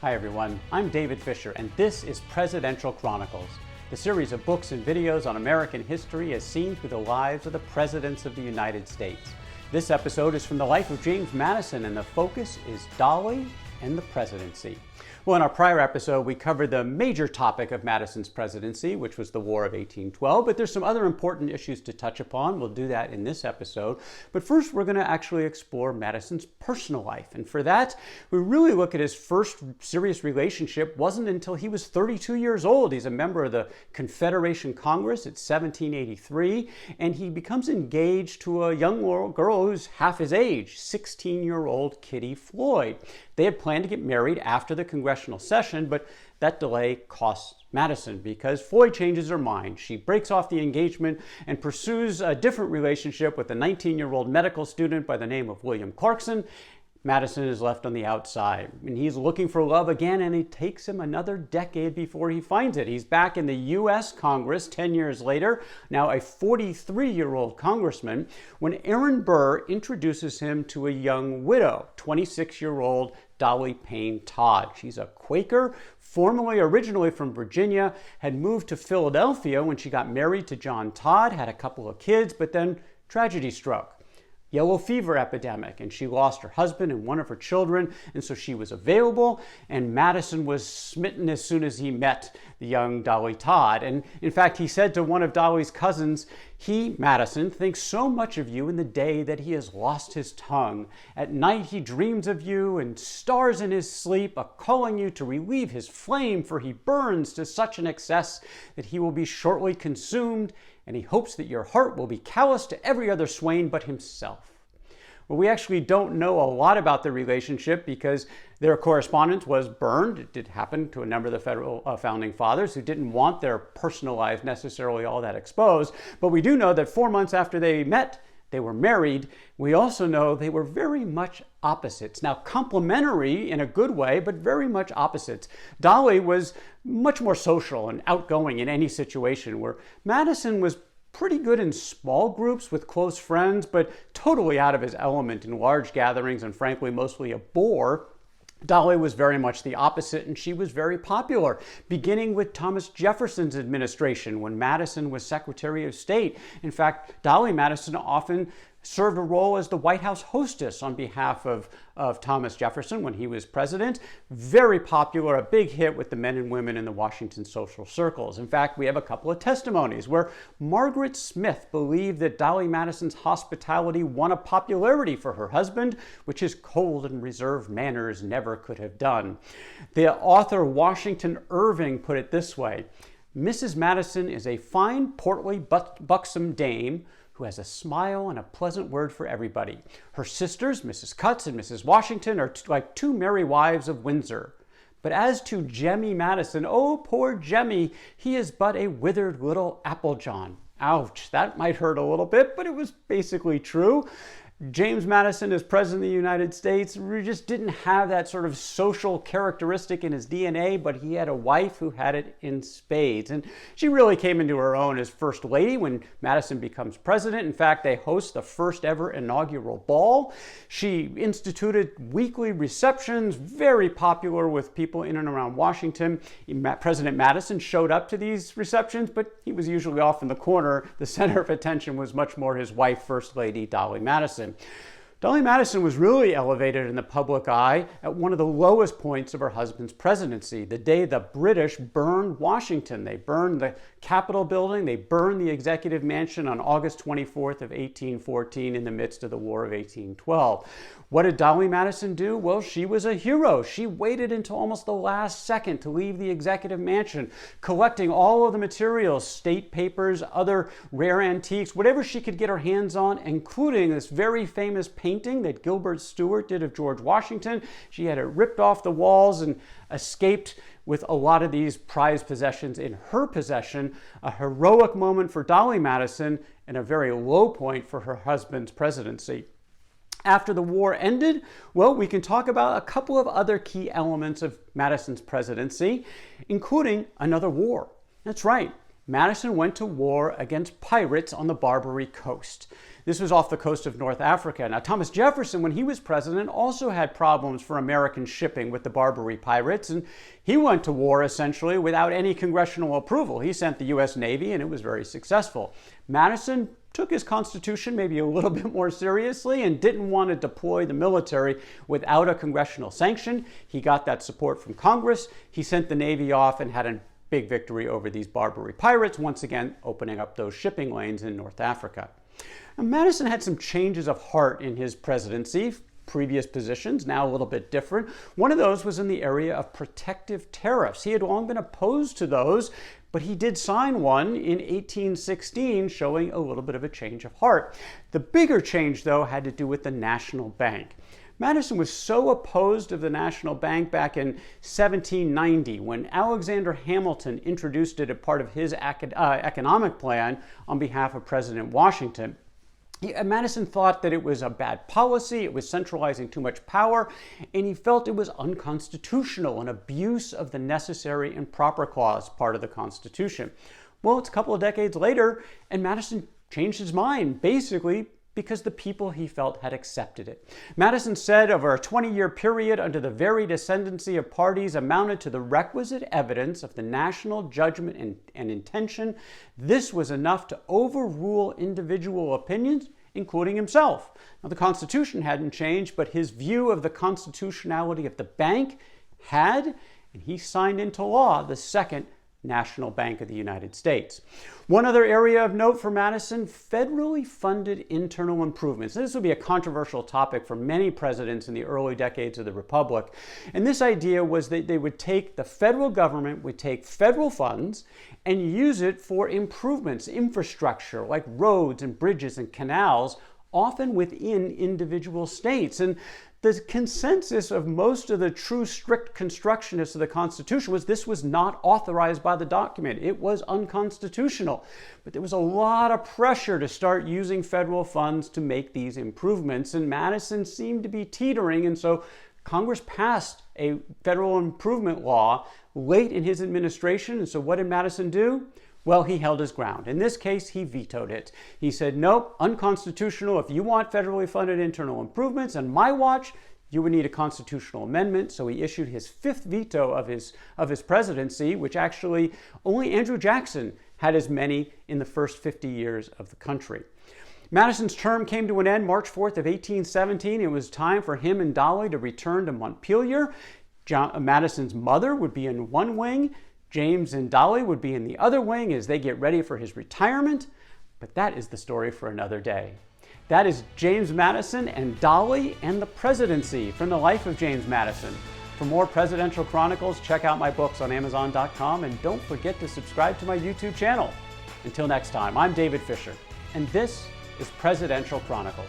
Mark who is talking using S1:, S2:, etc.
S1: Hi everyone, I'm David Fisher and this is Presidential Chronicles, the series of books and videos on American history as seen through the lives of the presidents of the United States. This episode is from the life of James Madison and the focus is Dolley and the Presidency. Well, in our prior episode, we covered the major topic of Madison's presidency, which was the War of 1812, but there's some other important issues to touch upon. We'll do that in this episode. But first, we're going to actually explore Madison's personal life. And for that, we really look at his first serious relationship wasn't until he was 32 years old. He's a member of the Confederation Congress at 1783, and he becomes engaged to a young girl who's half his age, 16-year-old Kitty Floyd. They had planned to get married after the congressional session, but that delay costs Madison because Floyd changes her mind. She breaks off the engagement and pursues a different relationship with a 19-year-old medical student by the name of William Clarkson. Madison is left on the outside, and he's looking for love again, and it takes him another decade before he finds it. He's back in the U.S. Congress 10 years later, now a 43-year-old congressman, when Aaron Burr introduces him to a young widow, 26-year-old Dolley Payne Todd. She's a Quaker, originally from Virginia, had moved to Philadelphia when she got married to John Todd, had a couple of kids, but then tragedy struck. Yellow fever epidemic, and she lost her husband and one of her children, and so she was available, and Madison was smitten as soon as he met the young Dolley Todd. And in fact, he said to one of Dolley's cousins, he, Madison, thinks so much of you in the day that he has lost his tongue. At night he dreams of you and stars in his sleep, a-calling you to relieve his flame, for he burns to such an excess that he will be shortly consumed, and he hopes that your heart will be callous to every other swain but himself. Well, we actually don't know a lot about the relationship because their correspondence was burned. It did happen to a number of the federal founding fathers who didn't want their personal lives necessarily all that exposed. But we do know that 4 months after they met, they were married. We also know they were very much opposites. Now, complementary in a good way, but very much opposites. Dolley was much more social and outgoing in any situation, where Madison was pretty good in small groups with close friends, but totally out of his element in large gatherings and frankly, mostly a bore. Dolley was very much the opposite, and she was very popular, beginning with Thomas Jefferson's administration when Madison was Secretary of State. In fact, Dolley Madison often served a role as the White House hostess on behalf of Thomas Jefferson when he was president. Very popular, a big hit with the men and women in the Washington social circles. In fact, we have a couple of testimonies where Margaret Smith believed that Dolley Madison's hospitality won a popularity for her husband, which his cold and reserved manners never could have done. The author Washington Irving put it this way: Mrs. Madison is a fine, portly, buxom dame who has a smile and a pleasant word for everybody. Her sisters, Mrs. Cutts and Mrs. Washington, are like two merry wives of Windsor. But as to Jemmy Madison, oh, poor Jemmy, he is but a withered little Applejohn. Ouch, that might hurt a little bit, but it was basically true. James Madison, as President of the United States, just didn't have that sort of social characteristic in his DNA, but he had a wife who had it in spades. And she really came into her own as First Lady when Madison becomes president. In fact, they host the first ever inaugural ball. She instituted weekly receptions, very popular with people in and around Washington. President Madison showed up to these receptions, but he was usually off in the corner. The center of attention was much more his wife, First Lady Dolley Madison. Dolley Madison was really elevated in the public eye at one of the lowest points of her husband's presidency, the day the British burned Washington. They burned the Capitol building, they burned the Executive Mansion on August 24th of 1814 in the midst of the War of 1812. What did Dolley Madison do? Well, she was a hero. She waited until almost the last second to leave the Executive Mansion, collecting all of the materials, state papers, other rare antiques, whatever she could get her hands on, including this very famous painting that Gilbert Stuart did of George Washington. She had it ripped off the walls and escaped with a lot of these prized possessions in her possession. A heroic moment for Dolley Madison and a very low point for her husband's presidency. After the war ended, well, we can talk about a couple of other key elements of Madison's presidency, including another war. That's right. Madison went to war against pirates on the Barbary coast. This was off the coast of North Africa. Now, Thomas Jefferson, when he was president, also had problems for American shipping with the Barbary Pirates, and he went to war essentially without any congressional approval. He sent the U.S. Navy, and it was very successful. Madison took his Constitution maybe a little bit more seriously and didn't want to deploy the military without a congressional sanction. He got that support from Congress. He sent the Navy off and had a big victory over these Barbary pirates, once again opening up those shipping lanes in North Africa. Now, Madison had some changes of heart in his presidency. Previous positions, now a little bit different. One of those was in the area of protective tariffs. He had long been opposed to those, but he did sign one in 1816, showing a little bit of a change of heart. The bigger change, though, had to do with the National Bank. Madison was so opposed of the National Bank back in 1790 when Alexander Hamilton introduced it as part of his economic plan on behalf of President Washington. Madison thought that it was a bad policy, it was centralizing too much power, and he felt it was unconstitutional, an abuse of the necessary and proper clause, part of the Constitution. Well, it's a couple of decades later, and Madison changed his mind, basically because the people, he felt, had accepted it. Madison said over a 20-year period under the varied ascendancy of parties amounted to the requisite evidence of the national judgment and intention. This was enough to overrule individual opinions, including himself. Now, the Constitution hadn't changed, but his view of the constitutionality of the bank had, and he signed into law the Second National Bank of the United States. One other area of note for Madison, federally funded internal improvements. This would be a controversial topic for many presidents in the early decades of the Republic. And this idea was that they would take, the federal government would take federal funds and use it for improvements, infrastructure like roads and bridges and canals, often within individual states. And the consensus of most of the true strict constructionists of the Constitution was this was not authorized by the document. It was unconstitutional. But there was a lot of pressure to start using federal funds to make these improvements, and Madison seemed to be teetering, and so Congress passed a federal improvement law late in his administration. And so what did Madison do? Well, he held his ground. In this case, he vetoed it. He said, nope, unconstitutional. If you want federally funded internal improvements on my watch, you would need a constitutional amendment. So he issued his fifth veto of his presidency, which actually only Andrew Jackson had as many in the first 50 years of the country. Madison's term came to an end March 4th of 1817. It was time for him and Dolley to return to Montpelier. Madison's mother would be in one wing. James and Dolley would be in the other wing as they get ready for his retirement, but that is the story for another day. That is James Madison and Dolley and the Presidency from the life of James Madison. For more presidential chronicles, check out my books on Amazon.com, and don't forget to subscribe to my YouTube channel. Until next time, I'm David Fisher, and this is Presidential Chronicles.